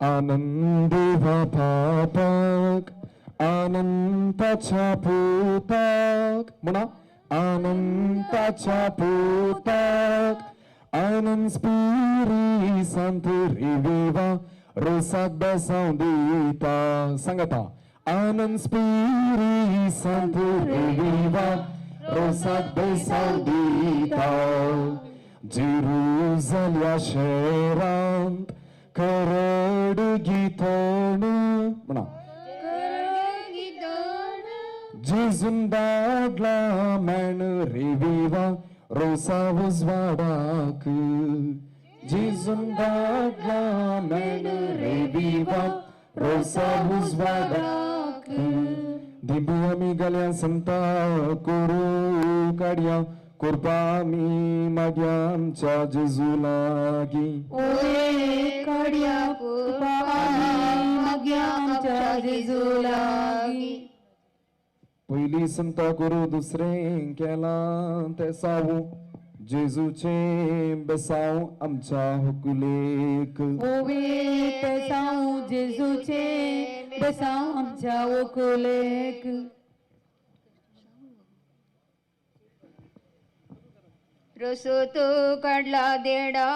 आनंदेवा पापाक अनंताच्या पोताक म्हणा अनंताच्या पोताक आनंद स्पिरी संत रेवेवा रोसाक बेसांव दिता सांगता आनंद स्पिरी संत रेवेवा रोसाक बेसांव दिता जेरुसल्या शहरांत करड गितण म्हणा जेजून दाडला मॅन रेवेवा रोसा उजवाडाक जेजून दाडला मॅन रेवेवा रोसा उजवाडाक दिबू आमी गल्या संता कोरू काडया कोरपा आमी मागया आमच्या जेजू लागी काडया कोरपा आमी मागया आमच्या जेजू लागी पयली संता करू दुसरें केला ते सावू जेजूचे बेसांव आमच्या होकुलेक ओवे ते सावू जेजूचे बेसांव आमच्या होकुलेक रसो तो काढला देडा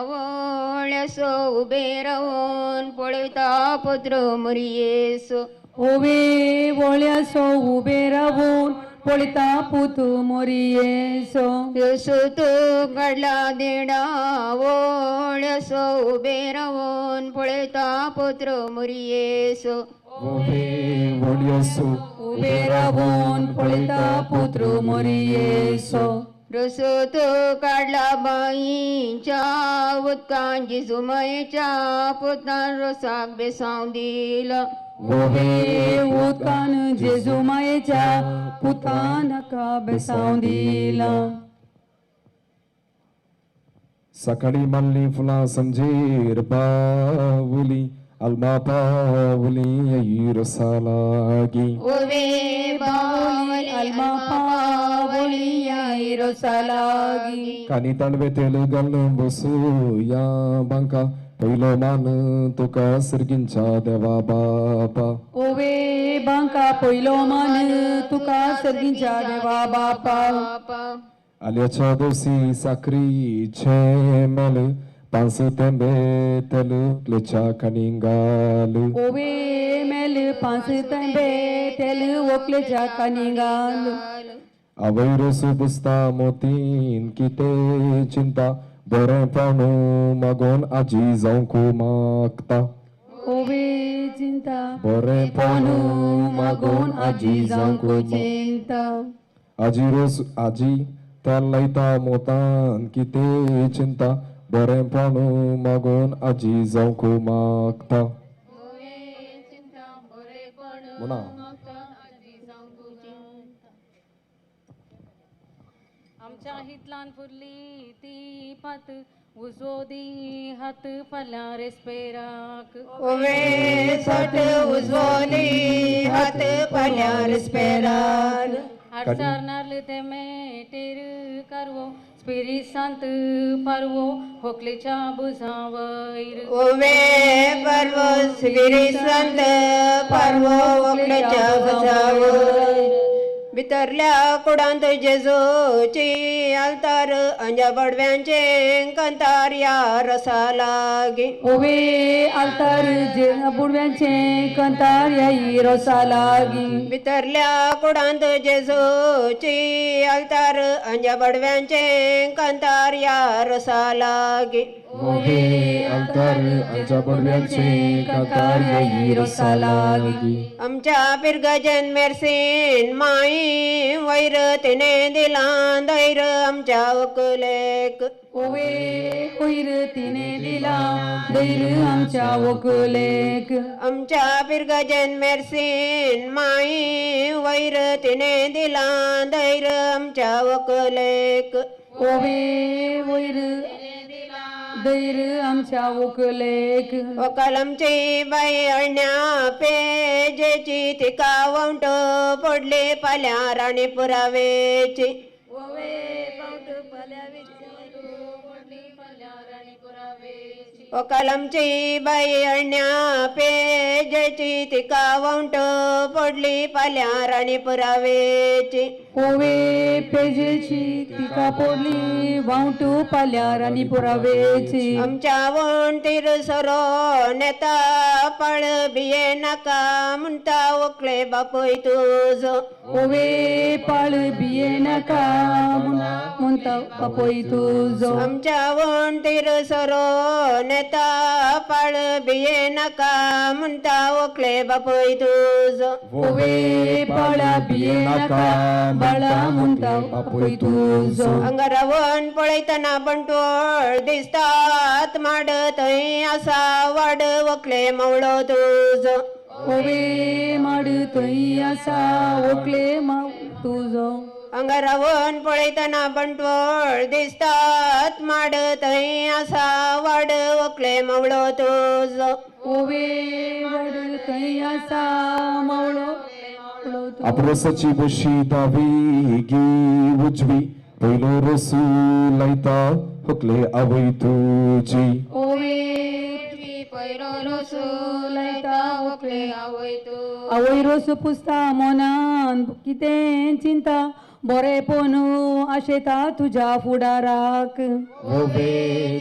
वळ्यासो उबे रावून पळयता पत्र मरियेसो ओवे वळ्यासो उबे रावून पळयता पुत मोरियेसो रसो तो काढला देडा वळ्यासो उबे रावून पळयता पत्र मरियेसो ओवे वळ्यासो उबे रावून पळयता पुत्र मोरियेसो रसो तो काढला बाईच्या उदकान जेजू मायेच्या पुतान रोसाक बेसांव दिला ओवे उदकान जेजू मायेच्या पुतानका बेसांव दिला सकाळी माल्ली फुलां संजेर पावली अल्मा पावली रोसा लागी ओवे बावली अल्मा पावली रोसा लागी कानी ताणवे तेल घालून बसू या बांका पयलो मान तुका सर्गींच्या देवा बापा ओवे बांका पयलो मान तुका सर्गींच्या देवा बापा आल्याच्या दोसी साखरीचे मेल पांच तेंबे तेल क्लेच्या कानी घाल ओवे मेल पांच तेंबे तेल ओकलेच्या कानी घाल आवयर सुबुस्ता मोतीन किते चिंता बरें पाणू मागोन आजी जावंक मागता ओवे चिंता बरें पानू मागोन आजी जावंक चिंता आजी तेल लायता मोतान किते चिंता बरें पाणू मागोन आजी जावंक मागता म्हणा आमच्या हितलान फुरली ती पात उजो दी हात फाल्यां रेस्पेराक ओवे सट उजवली हात फाल्यां रेस्पेराक हाडसार नारले ते मेटेर कारवो स्पिरीट सांत पारवो होकलेच्या बुजा वयर ओवे पर्व स्पिरी संत पर्व ओकलेच्या बजावर भितरल्या कुडांत जेजूची आलतार अंजा बडव्यांचे कंतार या रसा लागी ओवे आलतार जे बुडव्यांचे कंतार याई रोसा लागी भितरल्या कुडांत जेजूची आलतार अंजा बडव्यांचे कंतार या रसा लागी ओवे आलतार आमच्या बडव्यांचे कांतार याई रोसा लागी आमच्या पिरगजन मेरसीन माई वैर तिने दिला दैर आमच्या वकुलेक ओवे कोयर तिने दिला दैर आमच्या वकुलेक आमच्या पिरगजन मेरसीन माई वैर तिने दिला दैर आमच्या वकुलेक ओवे वैर दैर आमच्या वकुलेक वकालमची बाई अण्या पेजेची तिका वंट पडली पाल्या राणी पुरावेची ओवे पावट पाल्या पडली पाल्या राणी पुरावेची कलमची बाई अण्या पेजेची तिका वंट पडली पाल्या राणी पुरावेची ओवे पेजेची तिका पोडली वावटू पाल्या राणी पुरावेची आमच्या वंटीर सरो नेता पळ बिये नाका म्हणता ओकले बापय तुझ ओवे पाळ बिये नका म्हणता बापोई तुझो आमच्या वंटीर सरो नेता पळ बिये नाका म्हणता ओकले बापय तुझ ओवे पाळा बिये नका बाळा म्हणता बापोई तुझो अंगारावण पळयतना बंटोळ दिसतात माड थंय आसा वाड वकले मवळो तुझो ओवे माड थंय आसा ओकले माव तुझो अंगारावण पळयतना बंटवळ दिसतात माड थंय आसा वाड वकले मवळो तुझो ओवे वाड थंय आसा मावळो तुझो अप्रसाची बशी दावी गी उजवी पयलो रसू लायता हुकले आवय तुजी ओवे पैरो लायता ओकले आवय रोस पुसता मोनान कितें चिंता बरेपण आशेता तुझ्या फुडाराक ओवे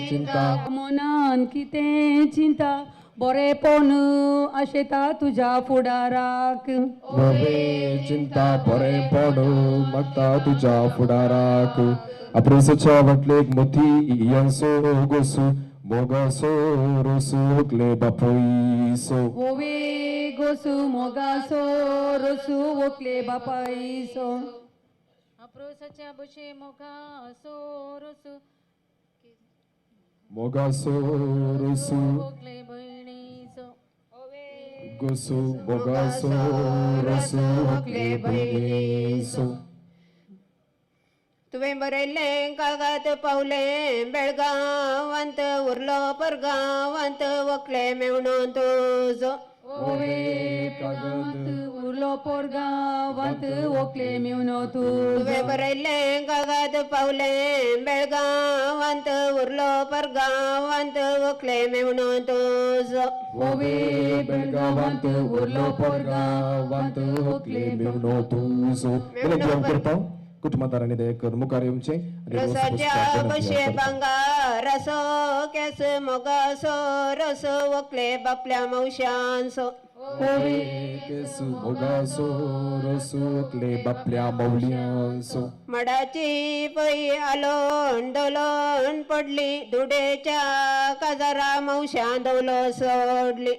चिंता मोनान कितें चिंता बरेपण आशेता तुझ्या फुडाराक ओवे चिंता बरें पडो मागता तुझ्या फुडाराक अप्रसाच्या वाटलेक मोती यांसो गोसू मोगासो रोसू हुकले बापोईसो ओवे गोसू मोगासो रोसू ओकले बापाईसो अप्रोसाच्या बशे मोगा सोरसु मोगासो रोसू ओकले बहिणीसो गोसू मोगासो रोसू हुकले बहिणीसो तुवें बरयल्लें कागात पावले बेळगांवांत उरलो परगांवांत वकले मेवणो तुजो ओवे कागद उरलो पोरगांवांत ओकले मेवनो तुजो तुवें बरयल्लें कागात पावले बेळगांवांत उरलो परगांवांत वकले मेवणो तुजो ओवे बेळगांवांत उरलो पोरगांवांत ओकले मेवनो तुजो विनंती करता कुटुंबादारांनी दयेकर मुखार येवचें आनी रोस रसाच्या पुस्तकाचें बशे विनंती करता. भांगार रसो केस मोगासो रस वकले बापल्या मौशांसो ओवे केसू मोगासो रोसू हुकले बापल्या मौल्यांसो मडाची पै आलोन डोलोन पडली धुडेच्या काजारा मौशां दवलो सोडली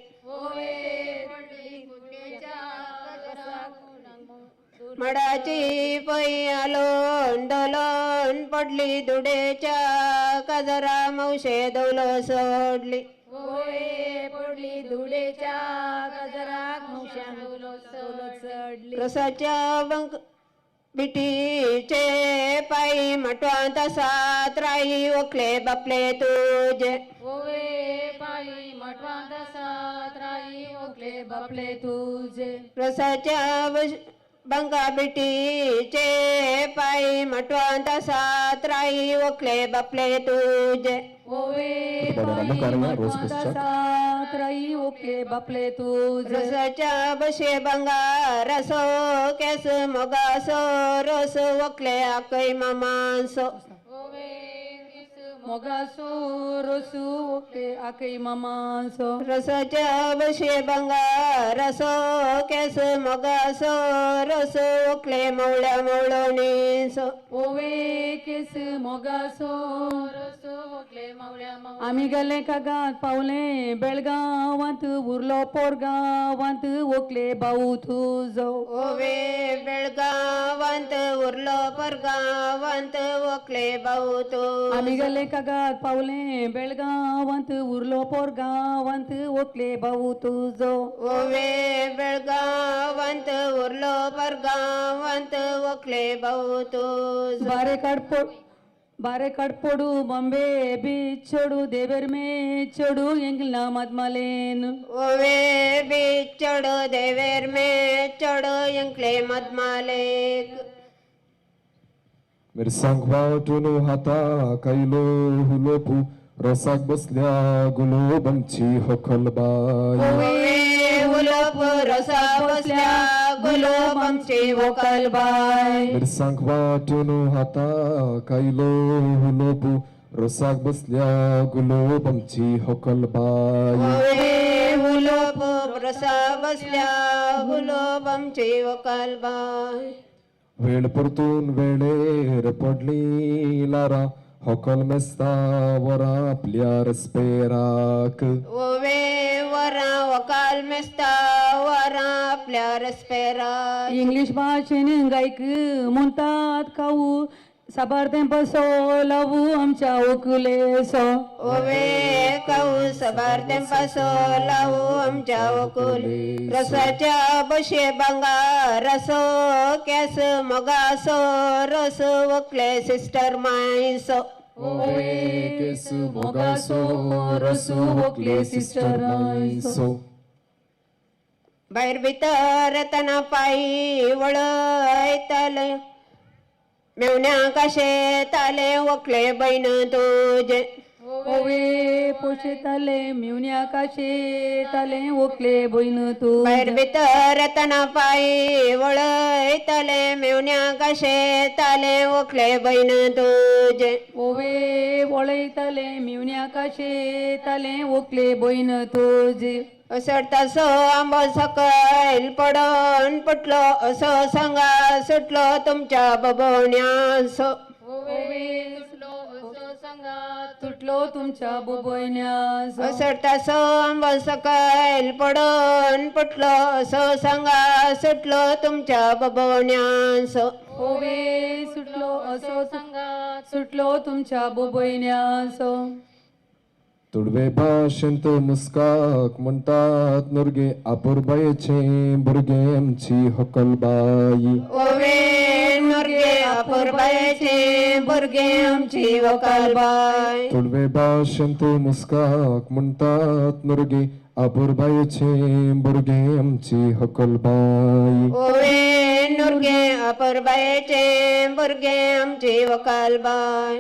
मडाची पै आलोन डोलोन पडली धुडेच्या काजारा मौशे दवलो सोडली पडली धुडेच्या गजराक चढली रसाच्या बंक बिटीचे पायी मटवांत सात राई ओकले बापले तुझे ओवे पायी मठवांत सात राई ओकले बापले तुझे रसाच्या बंका बिटीचे पायी मटवांत सात राई ओकले बापले तुझे ओवे कुटुंबादारांना मुखार या रोस पुस्तक सात राई ओकले बापले तुझे रसाच्या बशे बंगार रसो केस मोगासो रस ओकले आकय मामांसो मोगासो रोसू ओकले आकई मामासो रसाच्या बशे बंगार रसो केस मोगासो रस ओकले मवळ्या मवळणीसो ओवे केस मोगासो रसो ओकले मावळ्या मावळ्या आम्ही गेले कागात पावले बेळगांवांत उरलो पोरगांवांत ओकले भाऊ तुझो ओवे बेळगांवांत उरलो परगांवांत ओकले भाऊ तू आम्ही गेले कागात पावले बेळगांवांत उरलो पोरगांवांत ओकले भाऊ तुझो ओवे बेळगांवांत उरलो परगांवांत ओकले भाऊ तू बारे कडपोडू बॉम्बे बीच छोडू देवेर में छोडू एंगलना मदमालेन ओवे बीच चढ़ो देवेर में चढ़ो यंकले मदमालेक मिरसांग वाटून हाता कैलो हुलोपू रसाक बसल्या गुलोबांची हकलबाई ओवे उलोप रसा बसल्या गुलाबांची वकलबाई मिरसांग वाटून हाता कायलो हुलोबू रसाक बसल्या गुलोबांची हकलबाई ओवे उलोप रसा बसल्या गुलाबांची वकलबाई वेळ परतून वेळेर पडली लारा हकल मेस्ता वरा आपल्या रस्पेराक ओवे वरा वकाल मेस्ता वरा आपल्या रस्पेरा इंग्लिश भाषेने गायक म्हणतात खाऊ साबारते बसो लावू आमच्या ओकुले सो ओवे काऊ सबार पासो लावू आमच्या वकुल रसाच्या बशे बांगा रसो कॅस मगासो रस वकले सिस्टर मायसो ओवे केस मोगासो रसू होकले सिस्टर नाईसो बाहेर भितर तना पायी वळयतले मेवण्या कशे ताले वकले बैन तुझे ओवे पोशे ताले मिवण्या काशे ताले ओकले बहीण तू बाहेर भितर तना पायी वळयतले मेवण्या कशे ताले वकले बैन तुझे ओवे वळयताले मिवण्या काशे ताले ओकले बहीण तुझे असडतासो आंबो सकयल पडून पटलो असो सांगा सुटलो तुमच्या बबोण्यासो ओवे सुटलो असो संगात तुटलो तुमच्या बुबयण्यास असडतासो आंबो सकयल पडून पटलो असो सांगा सुटलो तुमच्या बबोण्यासो ओवे सुटलो असो संगात सुटलो तुमच्या बुबयण्यास तुडवे भाषेंत मुस्काक म्हणतात नुरगे आपुरबायेचे भुरगे आमची हकलबाई ओवे नुरगे अपूर्बायचे भुरगे आमची वकालबाई तुडवे भाषेंत मुस्काक म्हणतात नुरगे आपुरबायेचे भुरगे आमची हकलबाई ओवे नुरगे अपूर्बायचे भुरगे आमची वकालबाई